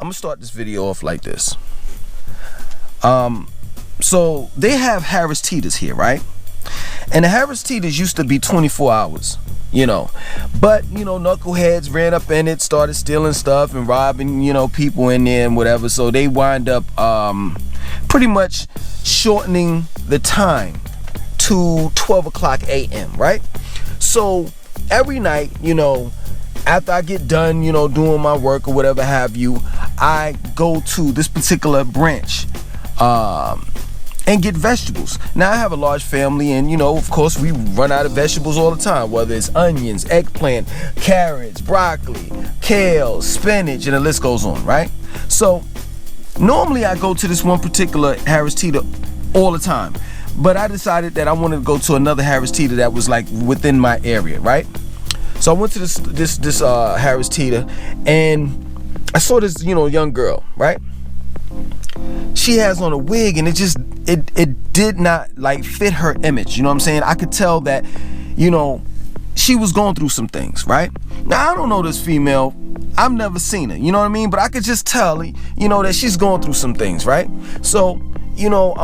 I'm gonna start this video off like this. So they have Harris Teeters here, right? And the Harris Teeters used to be 24 hours, you know. But, you know, knuckleheads ran up in it, started stealing stuff and robbing, you know, people in there and whatever. So they wind up pretty much shortening the time to 12 o'clock a.m., right? So every night, you know, after I get done, you know, doing my work or whatever have you, I go to this particular branch and get vegetables. Now I have a large family, and you know, of course, we run out of vegetables all the time, whether it's onions, eggplant, carrots, broccoli, kale, spinach, and the list goes on, right? So normally I go to this one particular Harris Teeter all the time, but I decided that I wanted to go to another Harris Teeter that was like within my area, right? So I went to this Harris Teeter, and I saw this, you know, young girl, right? She has on a wig, and it did not like fit her image. You know what I'm saying? I could tell that, you know, she was going through some things, right? Now I don't know this female. I've never seen her, you know what I mean? But I could just tell, you know, that she's going through some things, right? So, you know,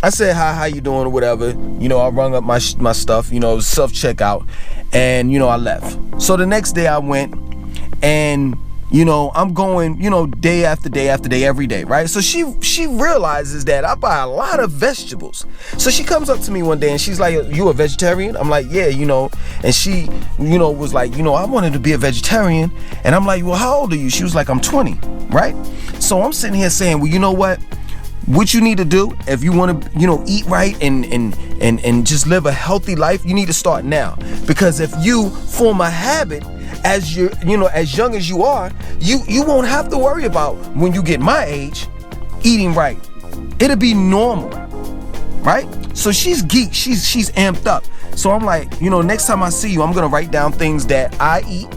I said, hi, how you doing or whatever. You know, I rung up my stuff, you know, self-checkout, and, you know, I left. So the next day I went, and, you know, I'm going, you know, day after day after day, every day, right? So she realizes that I buy a lot of vegetables. So she comes up to me one day and she's like, you a vegetarian? I'm like, yeah, you know. And she, you know, was like, you know, I wanted to be a vegetarian. And I'm like, well, how old are you? She was like, I'm 20, right? So I'm sitting here saying, well, you know what you need to do if you want to, you know, eat right and just live a healthy life, you need to start now. Because if you form a habit as you know, as young as you are, you won't have to worry about when you get my age eating right. It'll be normal, right? So she's geeked, she's amped up. So I'm like, you know, next time I see you, I'm gonna write down things that I eat,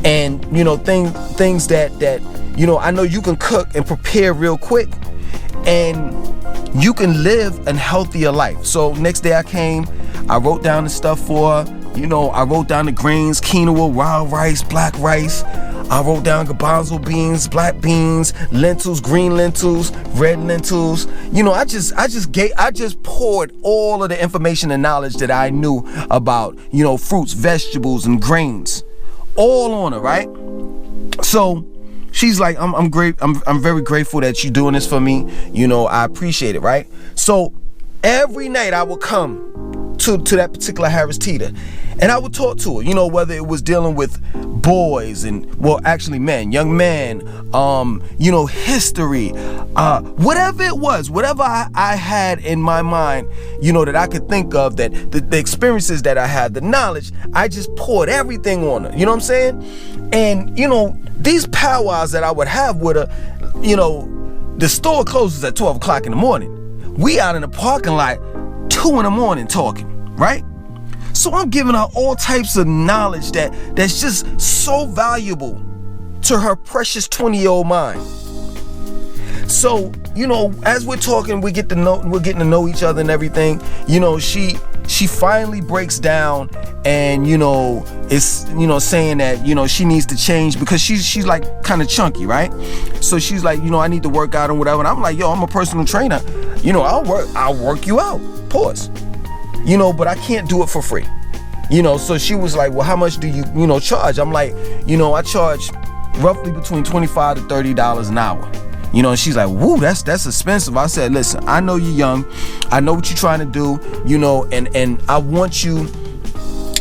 and you know, things that you know, I know you can cook and prepare real quick, and you can live a healthier life. So next day I came, I wrote down the stuff for her. You know, I wrote down the grains: quinoa, wild rice, black rice. I wrote down garbanzo beans, black beans, lentils, green lentils, red lentils. You know, I just poured all of the information and knowledge that I knew about, you know, fruits, vegetables, and grains, all on her, right? So she's like, I'm great. I'm very grateful that you're doing this for me. You know, I appreciate it, right? So every night I would come to that particular Harris Teeter, and I would talk to her, you know, whether it was dealing with boys and, well, actually men, young men, you know, history, whatever it was, whatever I had in my mind, you know, that I could think of, that the experiences that I had, the knowledge, I just poured everything on her, you know what I'm saying? And, you know, these powwows that I would have with her, you know, the store closes at 12 o'clock in the morning. We out in the parking lot 2 in the morning talking, right? So I'm giving her all types of knowledge that's just so valuable to her precious 20-year-old mind. So, you know, as we're talking, we're getting to know each other and everything. You know, she finally breaks down, and, you know, it's, you know, saying that, you know, she needs to change because she's like kind of chunky, right? So she's like, you know, I need to work out and whatever. And I'm like, yo, I'm a personal trainer. You know, I'll work you out. Pause. You know, but I can't do it for free. You know, so she was like, well, how much do you know, charge? I'm like, you know, I charge roughly between $25 to $30 an hour. You know, and she's like, woo, that's expensive. I said, listen, I know you're young. I know what you're trying to do, you know, and I want you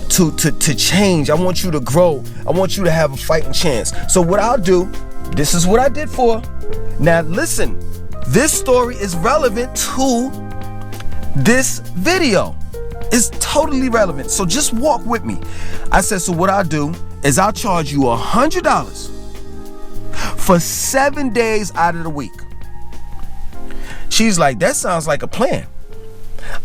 to change. I want you to grow. I want you to have a fighting chance. So what I'll do, this is what I did for her. Now listen, this story is relevant to this video. It's totally relevant. So just walk with me. I said, so what I'll do is I'll charge you $100 for 7 days out of the week. She's like, that sounds like a plan.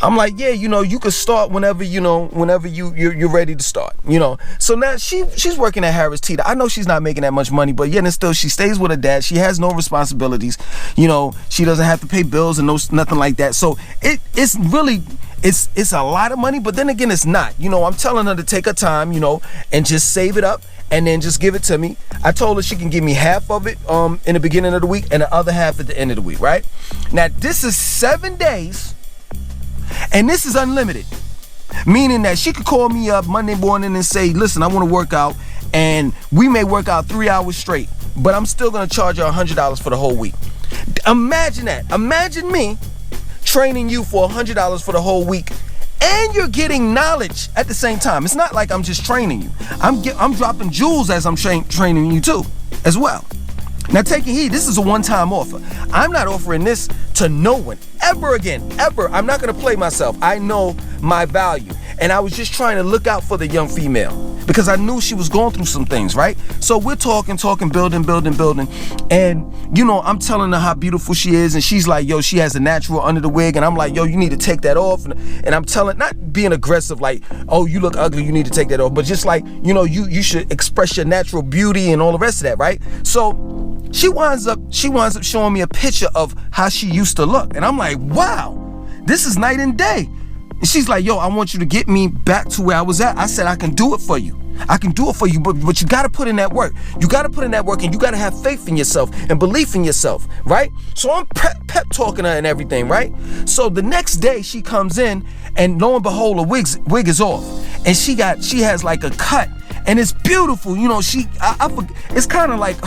I'm like, yeah, you know, you could start whenever, you know, whenever you're ready to start, you know. So now she's working at Harris Teeter. I know she's not making that much money, but yet and still she stays with her dad. She has no responsibilities, you know. She doesn't have to pay bills and nothing like that. So it's really a lot of money, but then again, it's not. You know, I'm telling her to take her time, you know, and just save it up and then just give it to me. I told her she can give me half of it in the beginning of the week and the other half at the end of the week, right? Now, this is 7 days, and this is unlimited. Meaning that she could call me up Monday morning and say, listen, I want to work out, and we may work out 3 hours straight, but I'm still going to charge her $100 for the whole week. Imagine that. Imagine me training you for $100 for the whole week, and you're getting knowledge at the same time. It's not like I'm just training you. I'm dropping jewels as I'm training you too, as well. Now, taking heed, this is a one-time offer. I'm not offering this to no one ever again, ever. I'm not going to play myself. I know my value. And I was just trying to look out for the young female because I knew she was going through some things, right? So we're talking, building. And, you know, I'm telling her how beautiful she is. And she's like, yo, she has a natural under the wig. And I'm like, yo, you need to take that off. And I'm telling, not being aggressive, like, oh, you look ugly, you need to take that off. But just like, you know, you should express your natural beauty and all the rest of that, right? So she winds up showing me a picture of how she used to look. And I'm like, wow, this is night and day. And she's like, yo, I want you to get me back to where I was at. I said, I can do it for you. I can do it for you, but you got to put in that work. You got to put in that work, and you got to have faith in yourself and belief in yourself, right? So I'm pep talking her and everything, right? So the next day she comes in, and lo and behold, the wig is off. And she has like a cut, and it's beautiful. You know, it's kind of like,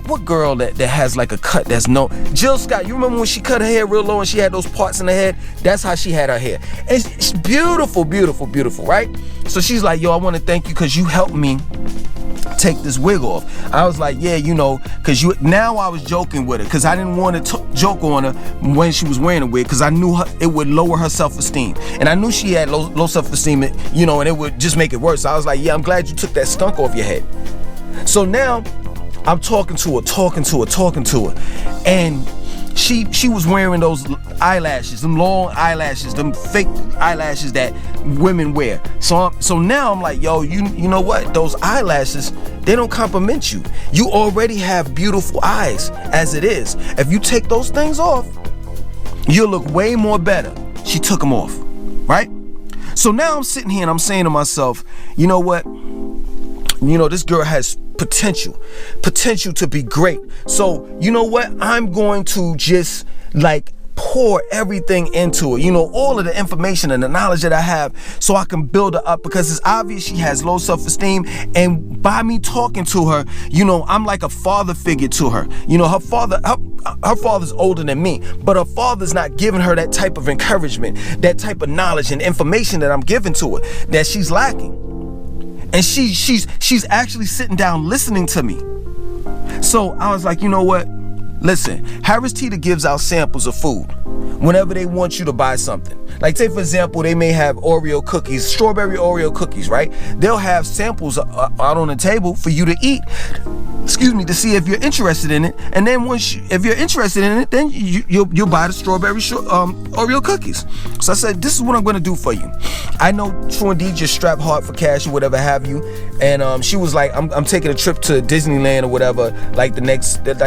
what girl that has like a cut that's no, Jill Scott, you remember when she cut her hair real low and she had those parts in her head? That's how she had her hair. And it's beautiful, right? So she's like, yo, I want to thank you because you helped me take this wig off. I was like, yeah, you know, because now I was joking with her because I didn't want to joke on her when she was wearing a wig because I knew it would lower her self-esteem. And I knew she had low self-esteem, you know, and it would just make it worse. So I was like, yeah, I'm glad you took that skunk off your head. So now I'm talking to her, and she was wearing those eyelashes, them long eyelashes, them fake eyelashes that women wear. So now I'm like, yo, you know what? Those eyelashes, they don't compliment you. You already have beautiful eyes as it is. If you take those things off, you'll look way more better. She took them off, right? So now I'm sitting here and I'm saying to myself, you know what? You know, this girl has potential to be great. So, you know what? I'm going to just like pour everything into it, you know, all of the information and the knowledge that I have so I can build her up, because it's obvious she has low self-esteem. And by me talking to her, you know, I'm like a father figure to her. You know, her father's older than me, but her father's not giving her that type of encouragement, that type of knowledge and information that I'm giving to her, that she's lacking. And she's actually sitting down listening to me. So I was like, you know what? Listen, Harris Teeter gives out samples of food whenever they want you to buy something. Like, say for example, they may have Oreo cookies, strawberry Oreo cookies, right? They'll have samples out on the table for you to eat, to see if you're interested in it. And then if you're interested in it, then you'll buy the strawberry Oreo cookies. So I said, this is what I'm going to do for you. I know True Indeed just strapped hard for cash or whatever have you. And she was like, I'm taking a trip to Disneyland or whatever, like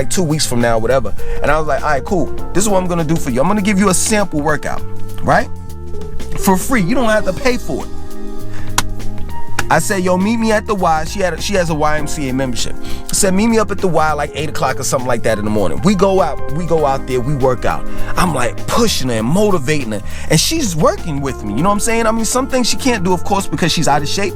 2 weeks from now, whatever. And I was like, all right, cool. This is what I'm going to do for you. I'm going to give you a sample workout, right? For free. You don't have to pay for it. I said, yo, meet me at the Y. She has a YMCA membership. I said, meet me up at the Y like 8 o'clock or something like that in the morning. We go out there, we work out. I'm like pushing her and motivating her. And she's working with me. You know what I'm saying? I mean, some things she can't do, of course, because she's out of shape.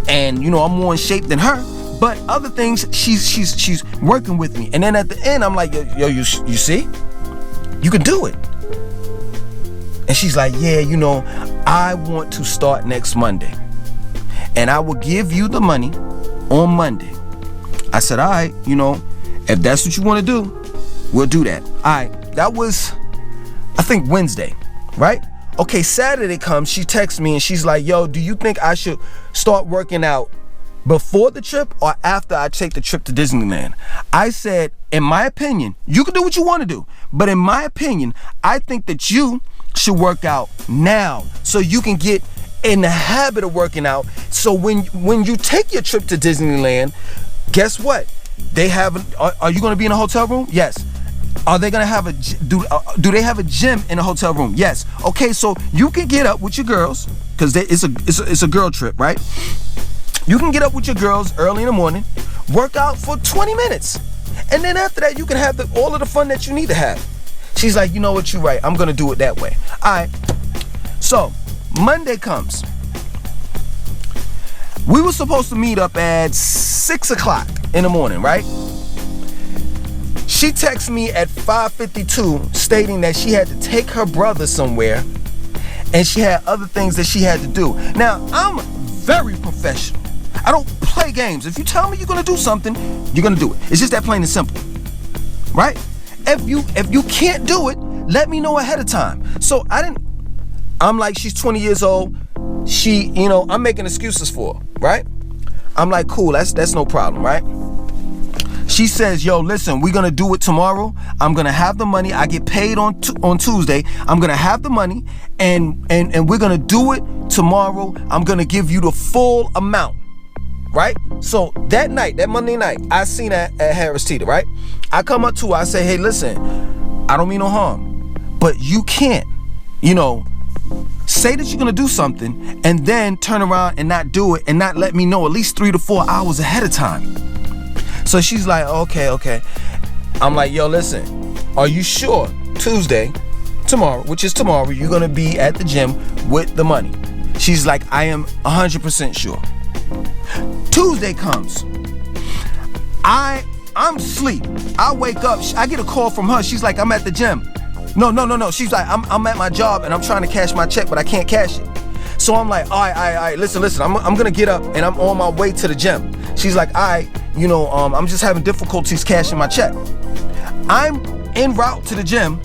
And, you know, I'm more in shape than her. But other things, she's working with me. And then at the end, I'm like, yo, you see? You can do it. And she's like, yeah, you know, I want to start next Monday. And I will give you the money on Monday. I said, all right, you know, if that's what you want to do, we'll do that. All right, that was, I think, Wednesday, right? Okay, Saturday comes, she texts me and she's like, yo, do you think I should start working out before the trip or after I take the trip to Disneyland? I said, in my opinion, you can do what you want to do, but in my opinion, I think that you should work out now so you can get in the habit of working out. So when you take your trip to Disneyland, guess what? They have. Are you going to be in a hotel room? Yes. Are they going to have do they have a gym in a hotel room? Yes. Okay, so you can get up with your girls, because it's a girl trip, right? You can get up with your girls early in the morning, work out for 20 minutes. And then after that, you can have all of the fun that you need to have. She's like, you know what, you're right. I'm going to do it that way. All right. So Monday comes. We were supposed to meet up at 6 o'clock in the morning, right? She texts me at 5:52 stating that she had to take her brother somewhere and she had other things that she had to do. Now, I'm very professional. I don't play games. If you tell me you're gonna do something, you're gonna do it. It's just that plain and simple, right? If you can't do it, let me know ahead of time. So I'm like, she's 20 years old. I'm making excuses for her, right? I'm like, cool, that's no problem, right? She says, yo, listen, we're gonna do it tomorrow. I'm gonna have the money. I get paid on Tuesday. I'm gonna have the money, and we're gonna do it tomorrow. I'm gonna give you the full amount, right? So that night, that Monday night, I seen her at Harris Teeter, right? I come up to her, I say, hey, listen, I don't mean no harm, but you can't, say that you're gonna do something and then turn around and not do it and not let me know at least 3 to 4 hours ahead of time. So she's like, okay. I'm like, yo, listen, are you sure Tuesday, tomorrow, which is tomorrow, you're gonna be at the gym with the money? She's like, I am 100% sure. Tuesday comes. I'm asleep. I wake up, I get a call from her. She's like, I'm at the gym. No. She's like, I'm at my job and I'm trying to cash my check, but I can't cash it. So I'm like, all right, listen, I'm gonna get up and I'm on my way to the gym. She's like, all right, I'm just having difficulties cashing my check. I'm en route to the gym.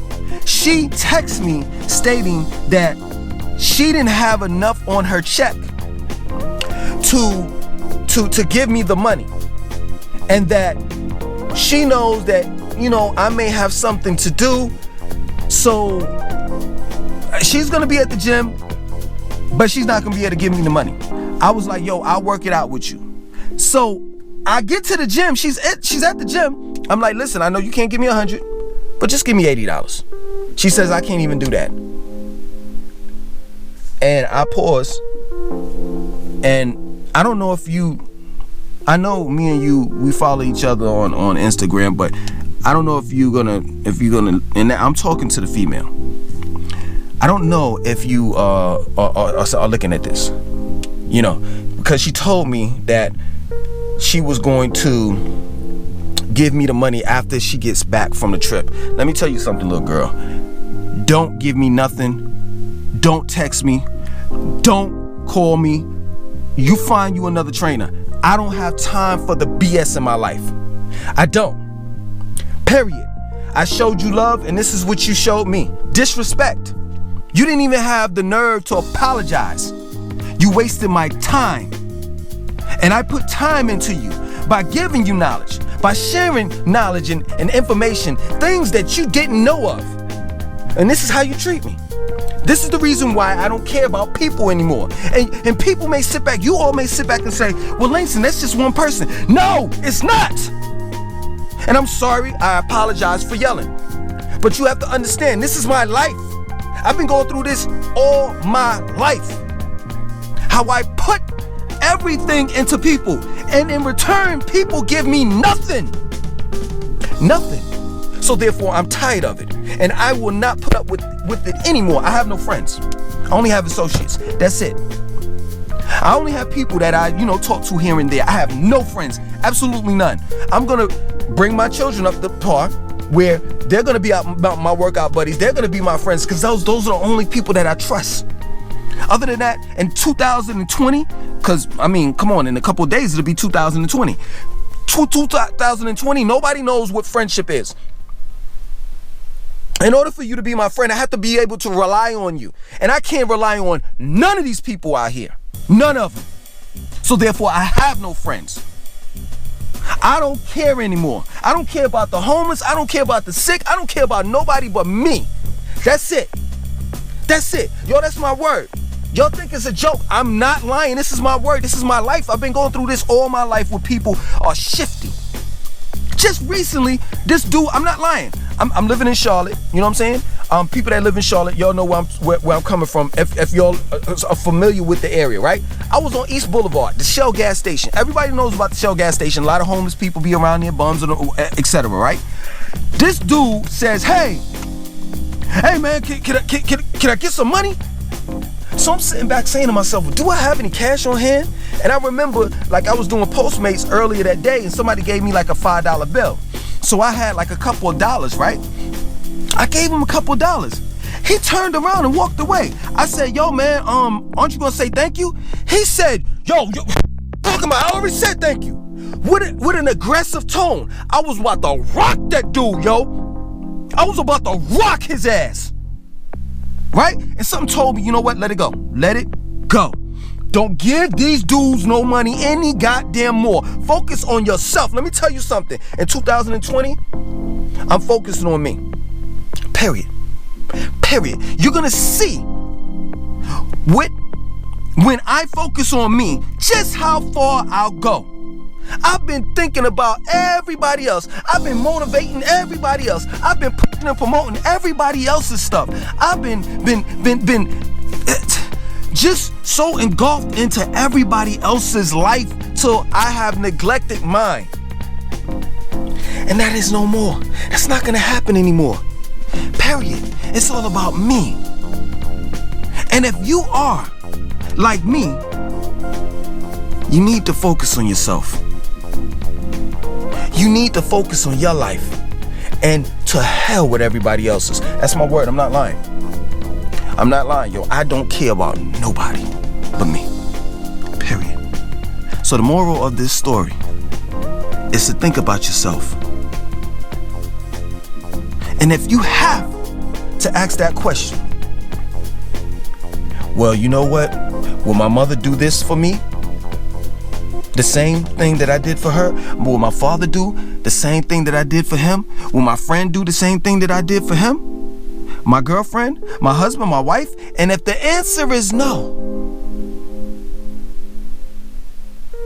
She texts me stating that she didn't have enough on her check to give me the money, and that she knows that I may have something to do, so she's gonna be at the gym, but she's not gonna be able to give me the money. I was like, yo, I'll work it out with you. So I get to the gym. She's at the gym. I'm like, listen, I know you can't give me 100, but just give me $80. She says, I can't even do that. And I pause, and I don't know if I know me and you, we follow each other on Instagram, but I don't know if you're gonna, and I'm talking to the female. I don't know if you are looking at this, because she told me that she was going to give me the money after she gets back from the trip. Let me tell you something, little girl. Don't give me nothing. Don't text me. Don't call me. You find you another trainer. I don't have time for the BS in my life. I don't. Period. I showed you love, and this is what you showed me. Disrespect. You didn't even have the nerve to apologize. You wasted my time. And I put time into you by giving you knowledge, by sharing knowledge and information, things that you didn't know of. And this is how you treat me. This is the reason why I don't care about people anymore. And people may sit back, you all may sit back and say, well, Langston, that's just one person. No, it's not. And I'm sorry, I apologize for yelling. But you have to understand, this is my life. I've been going through this all my life. How I put everything into people, and in return, people give me nothing. Nothing. So therefore, I'm tired of it, and I will not put up with it anymore. I have no friends. I only have associates. That's it. I only have people that I, talk to here and there. I have no friends. Absolutely none. I'm gonna bring my children up the par where they're gonna be about my workout buddies. They're gonna be my friends, because those are the only people that I trust. Other than that, in 2020, because come on, in a couple of days it'll be 2020. 2020, nobody knows what friendship is. In order for you to be my friend, I have to be able to rely on you. And I can't rely on none of these people out here. None of them. So therefore, I have no friends. I don't care anymore. I don't care about the homeless. I don't care about the sick. I don't care about nobody but me. That's it. That's it. Yo, that's my word. Y'all think it's a joke. I'm not lying. This is my word. This is my life. I've been going through this all my life where people are shifty. Just recently, this dude, I'm not lying. I'm living in Charlotte, you know what I'm saying? People that live in Charlotte, y'all know where I'm coming from. If y'all are familiar with the area, right? I was on East Boulevard, the Shell gas station. Everybody knows about the Shell gas station. A lot of homeless people be around there, bums, etc. Right? This dude says, "Hey man, can I get some money?" So I'm sitting back saying to myself, do I have any cash on hand? And I remember, like, I was doing Postmates earlier that day, and somebody gave me like a $5 bill. So I had like a couple of dollars, right? I gave him a couple of dollars. He turned around and walked away. I said, yo, man, aren't you gonna say thank you? He said, yo, talking about, I already said thank you. With an aggressive tone. I was about to rock that dude, yo. I was about to rock his ass. Right? And something told me, you know what? Let it go. Let it go. Don't give these dudes no money any goddamn more. Focus on yourself. Let me tell you something. In 2020, I'm focusing on me. Period. You're gonna see when I focus on me, just how far I'll go. I've been thinking about everybody else. I've been motivating everybody else. I've been pushing and promoting everybody else's stuff. I've been just so engulfed into everybody else's life till I have neglected mine. And that is no more. That's not gonna happen anymore. Period. It's all about me. And if you are like me, you need to focus on yourself. You need to focus on your life. And to hell with everybody else's. That's my word. I'm not lying. I'm not lying, yo. I don't care about nobody but me. Period. So the moral of this story is to think about yourself. And if you have to ask that question, well, you know what? Will my mother do this for me? The same thing that I did for her? Will my father do the same thing that I did for him? Will my friend do the same thing that I did for him? My girlfriend, my husband, my wife? And if the answer is no,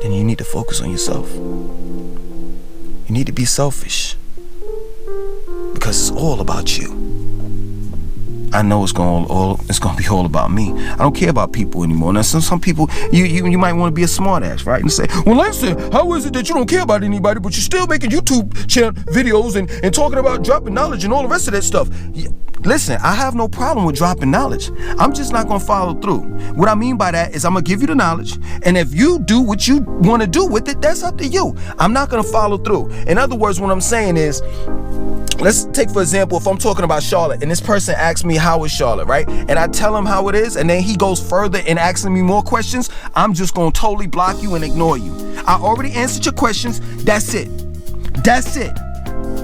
then you need to focus on yourself. You need to be selfish. Because it's all about you. I know it's gonna be all about me. I don't care about people anymore. Now, some people, you might want to be a smartass, right? And say, well, listen, how is it that you don't care about anybody, but you're still making YouTube channel videos and talking about dropping knowledge and all the rest of that stuff? Listen, I have no problem with dropping knowledge. I'm just not gonna follow through. What I mean by that is I'm gonna give you the knowledge, and if you do what you want to do with it, that's up to you. I'm not gonna follow through. In other words, what I'm saying is, let's take, for example, if I'm talking about Charlotte and this person asks me how is Charlotte, right? And I tell him how it is, and then he goes further and asking me more questions, I'm just going to totally block you and ignore you. I already answered your questions. That's it. That's it.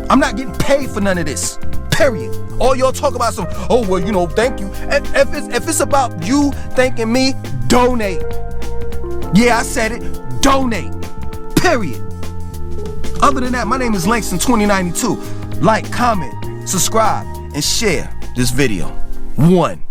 I'm not getting paid for none of this. Period. All y'all talk about some, oh, well, you know, thank you. If it's about you thanking me, donate. Yeah, I said it. Donate. Period. Other than that, my name is Langston 2092. Like, comment, subscribe, and share this video. 1.